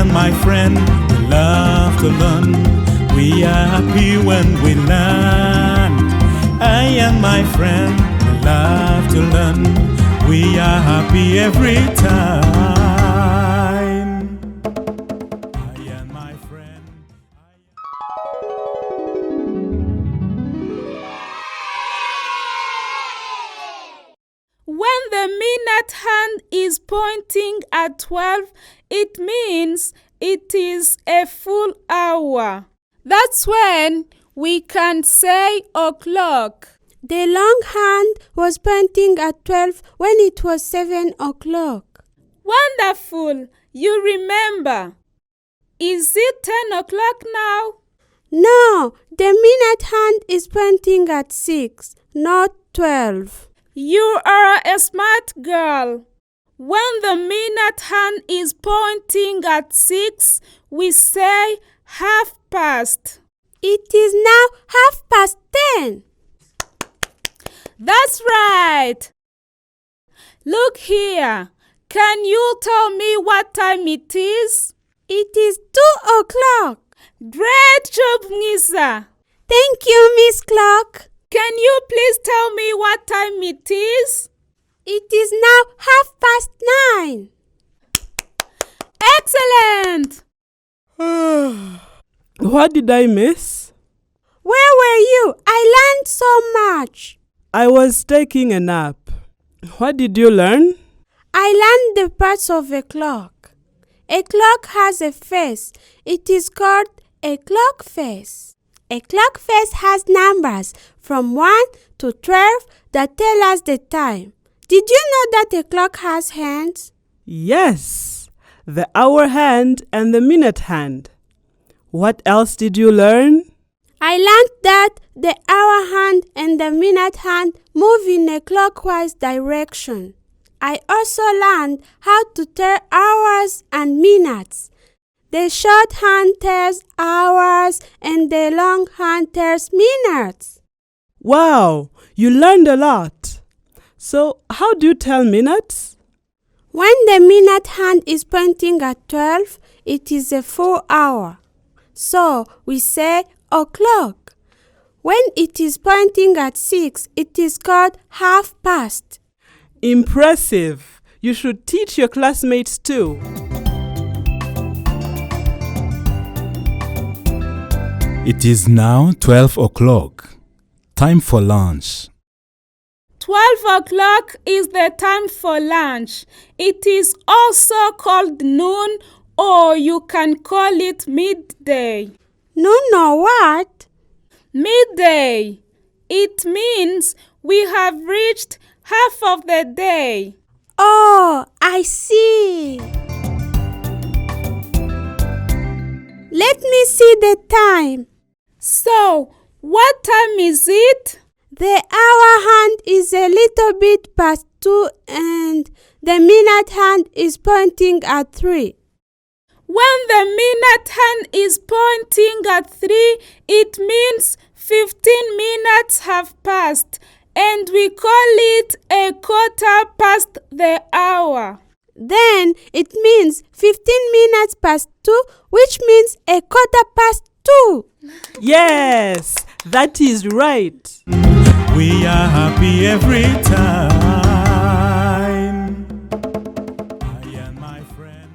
and my friend, we love to learn. We are happy when we learn. I and my friend, we love to learn. We are happy every time. I and my friend. When the minute hand is pointing at 12, it means it is a full hour. That's when we can say o'clock. The long hand was pointing at 12 when it was 7 o'clock. Wonderful! You remember. Is it 10 o'clock now? No, the minute hand is pointing at 6, not 12. You are a smart girl. When the minute hand is pointing at 6, we say past. It is now 10:30. That's right. Look here. Can you tell me what time it is? It is 2 o'clock. Great job, Mwiza. Thank you, Miss Clock. Can you please tell me what time it is? It is now 9:30. Excellent! What did I miss? Where were you? I learned so much. I was taking a nap. What did you learn? I learned the parts of a clock. A clock has a face. It is called a clock face. A clock face has numbers from 1 to 12 that tell us the time. Did you know that a clock has hands? Yes, the hour hand and the minute hand. What else did you learn? I learned that the hour hand and the minute hand move in a clockwise direction. I also learned how to tell hours and minutes. The short hand tells hours and the long hand tells minutes. Wow, you learned a lot. So, how do you tell minutes? When the minute hand is pointing at 12, it is a full hour. So, we say o'clock. When it is pointing at 6, it is called past. Impressive. You should teach your classmates too. It is now 12 o'clock. Time for lunch. 12 o'clock is the time for lunch. It is also called noon, or you can call it midday. Noon or what? Midday. It means we have reached half of the day. Oh, I see. Let me see the time. So, what time is it? The hour hand is a little bit past 2 and the minute hand is pointing at 3. When the minute hand is pointing at 3, it means 15 minutes have passed, and we call it a quarter past the hour. Then it means 15 minutes past 2, which means a quarter past 2. Yes, that is right. We are happy every time. I and my friend.